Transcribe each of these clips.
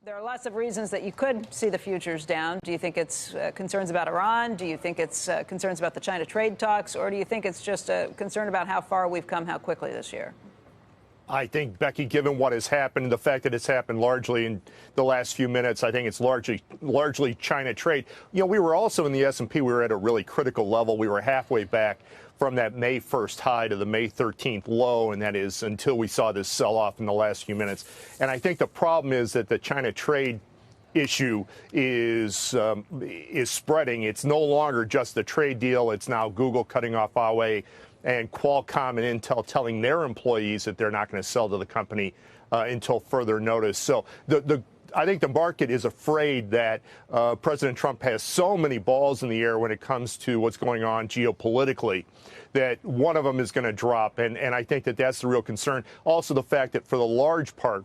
There are lots of reasons that you could see the futures down. Do you think it's concerns about Iran? Do you think it's concerns about the China trade talks? Or do you think it's just a concern about how far we've come, how quickly this year? I think, Becky, given what has happened, the fact that it's happened largely in the last few minutes, I think it's largely China trade. You know, we were also in the S&P, we were at a really critical level. We were halfway back from that May 1st high to the May 13th low, and that is until we saw this sell-off in the last few minutes. And I think the problem is that the China trade issue is spreading. It's no longer just the trade deal. It's now Google cutting off Huawei and Qualcomm and Intel telling their employees that they're not going to sell to the company until further notice. So I think the market is afraid that President Trump has so many balls in the air when it comes to what's going on geopolitically that one of them is going to drop. And I think that that's the real concern. Also, the fact that for a large part,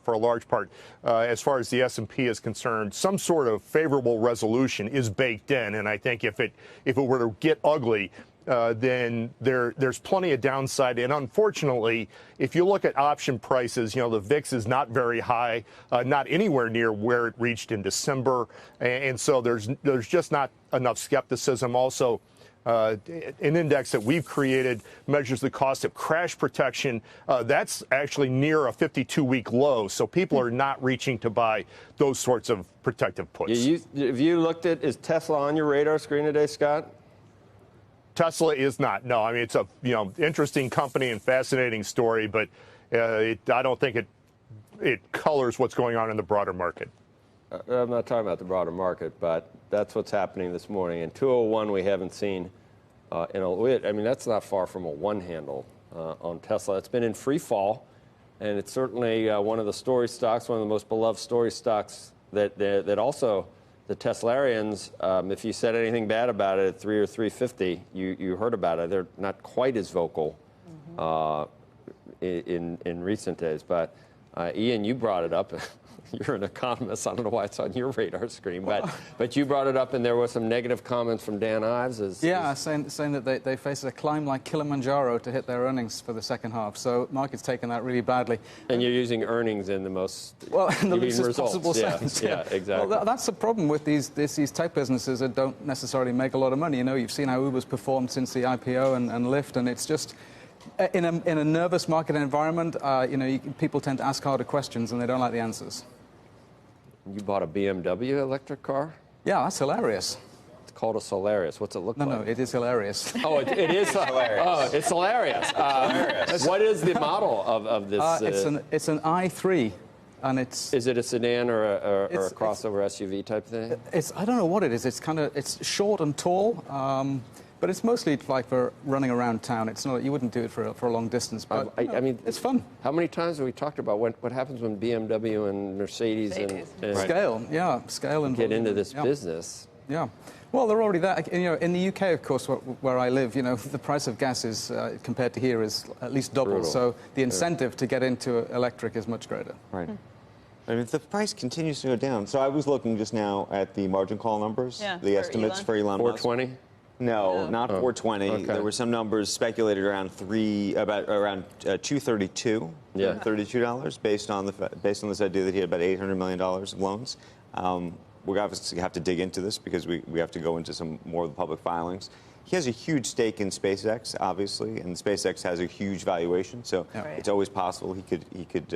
as far as the S&P is concerned, some sort of favorable resolution is baked in. And I think if it were to get ugly, then there's plenty of downside. And unfortunately, if you look at option prices, you know, the VIX is not very high, not anywhere near where it reached in December. And so there's just not enough skepticism. Also, an index that we've created measures the cost of crash protection. That's actually near a 52-week low. So people are not reaching to buy those sorts of protective puts. Have you looked at, is Tesla on your radar screen today, Scott? Tesla is not. No, I mean, it's a interesting company and fascinating story, but I don't think it colors what's going on in the broader market. I'm not talking about the broader market, but that's what's happening this morning. And 201 we haven't seen in a bit. I mean, that's not far from a one handle on Tesla. It's been in free fall, and it's certainly one of the story stocks, one of the most beloved story stocks that also the Teslarians, if you said anything bad about it at 3 or 350, you heard about it. They're not quite as vocal in recent days. But Ian, you brought it up. You're an economist. I don't know why it's on your radar screen, but you brought it up, and there were some negative comments from Dan Ives. Saying that they face a climb like Kilimanjaro to hit their earnings for the second half. So market's taken that really badly. And you're using earnings in the most in the least possible sense. Yeah, exactly. Well, that's the problem with these tech businesses that don't necessarily make a lot of money. You know, you've seen how Uber's performed since the IPO and Lyft, and it's just in a nervous market environment. People tend to ask harder questions, and they don't like the answers. You bought a BMW electric car? Yeah, that's hilarious. It's called a Solaris. What's it look like? No, it is hilarious. Oh, it is hilarious. Oh, it's hilarious. What is the model of this? It's an i3, and it's. Is it a sedan or a crossover SUV type thing? I don't know what it is. It's short and tall. But it's mostly like for running around town. It's not. You wouldn't do it for a long distance. But I mean, it's fun. How many times have we talked about what happens when BMW and Mercedes and scale and get into this business? Yeah. Well, they're already there. You know, in the UK, of course, where I live, you know, the price of gas is compared to here is at least double. Brutal. So the incentive to get into electric is much greater. Right. I mean, the price continues to go down. So I was looking just now at the margin call numbers, the estimates for Elon Musk. 420. No, not 420. Okay. There were some numbers speculated around around $232, $32 based on this idea that he had about $800 million of loans. We're obviously have to dig into this because we have to go into some more of the public filings. He has a huge stake in SpaceX, obviously, and SpaceX has a huge valuation, so it's always possible he could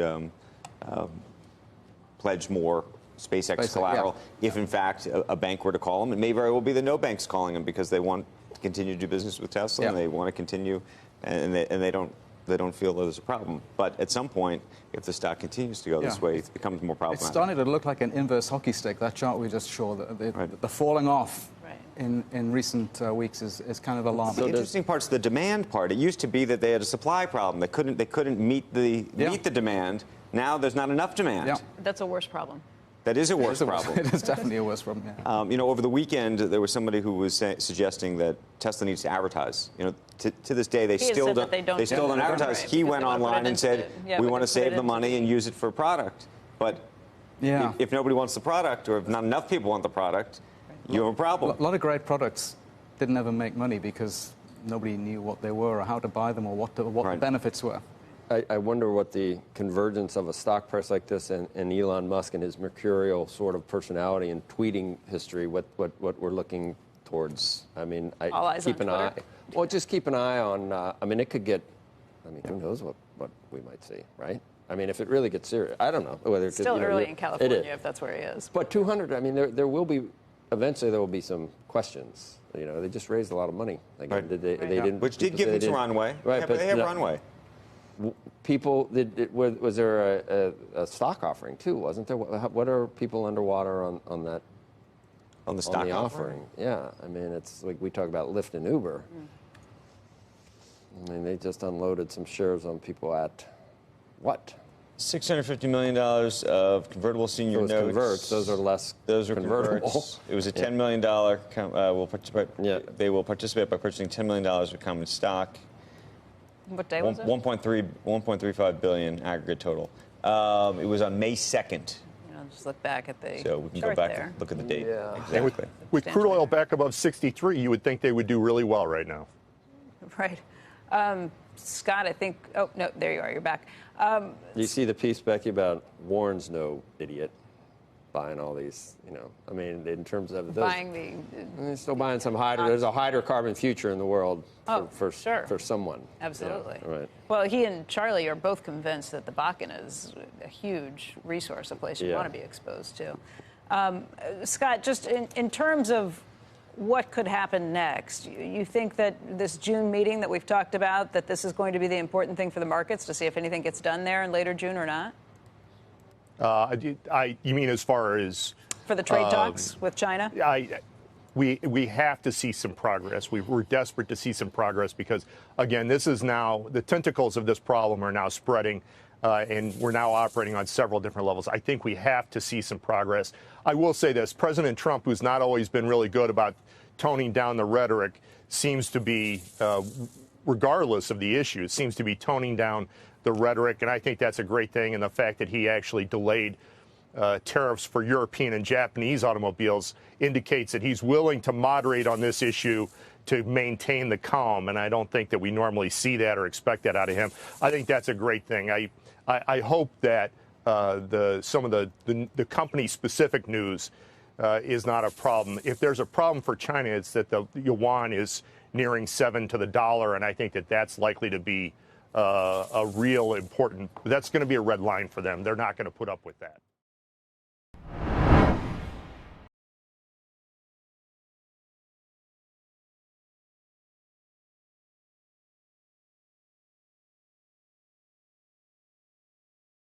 pledge more SpaceX collateral if, in fact, a bank were to call him. It may very well be that no bank's calling him because they want to continue to do business with Tesla and they want to continue, and they don't feel that there's a problem. But at some point, if the stock continues to go this way, it becomes more problematic. It's starting to look like an inverse hockey stick. That chart we just showed, the falling off in recent weeks is kind of alarming. The interesting part's the demand part. It used to be that they had a supply problem. They couldn't meet the demand. Now there's not enough demand. Yeah. That's a worse problem. That is a worse problem. It is definitely a worse problem. Yeah. You know, over the weekend, there was somebody who was suggesting that Tesla needs to advertise. You know, to this day, they still don't advertise. He went online and said, "We want to save the money and use it for a product." But if nobody wants the product, or if not enough people want the product, you have a problem. A lot of great products didn't ever make money because nobody knew what they were, or how to buy them, or what the benefits were. I wonder what the convergence of a stock price like this and Elon Musk and his mercurial sort of personality and tweeting history, what we're looking towards. I mean, All eyes keep on an eye. Twitter. Well, just keep an eye on. I mean, it could get. I mean, who knows what we might see, right? I mean, if it really gets serious, I don't know whether it's still early in California if that's where he is. But 200. I mean, there will be. Eventually, there will be some questions. You know, they just raised a lot of money. Again, Right. they didn't. Which did give them some runway. Right, Yeah, but they have runway. People, was there a stock offering too? Wasn't there? What are people underwater on that? On the stock on the offering? offering? Yeah, I mean, it's like we talk about Lyft and Uber. I mean, they just unloaded some shares on people at what? $650 million of convertible senior Those notes. converts, those are less Those are convertible. converts. It was a $10 million. They will participate by purchasing $10 million of common stock. What day was it? 1.35 billion aggregate total. It was on May 2nd. Just look back at the So we can go chart back there. and look at the date. Yeah. Exactly. With crude oil back above 63, you would think they would do really well right now. Right. Scott, I think. Oh no, there you are. You're back. You see the piece, Becky, about Warren's no idiot buying all these. You know, I mean, in terms of those, Buying they're still buying some there's a hydrocarbon future in the world for someone. Absolutely. Yeah, right. Well, he and Charlie are both convinced that the Bakken is a huge resource, a place you want to be exposed to. Scott, just in terms of what could happen next, you think that this June meeting that we've talked about, that this is going to be the important thing for the markets to see if anything gets done there in later June or not? You mean as far as For the trade talks with China? we have to see some progress. We're desperate to see some progress because, again, this is now the tentacles of this problem are now spreading, and we're now operating on several different levels. I think we have to see some progress. I will say this: President Trump, who's not always been really good about toning down the rhetoric, seems to be, regardless of the issue, seems to be toning down the rhetoric, and I think that's a great thing. And the fact that he actually delayed tariffs for European and Japanese automobiles indicates that he's willing to moderate on this issue to maintain the calm. And I don't think that we normally see that or expect that out of him. I think that's a great thing. I hope that some of the company-specific news is not a problem. If there's a problem for China, it's that the yuan is nearing 7 to the dollar, and I think that that's likely to be a real important. That's going to be a red line for them. They're not going to put up with that.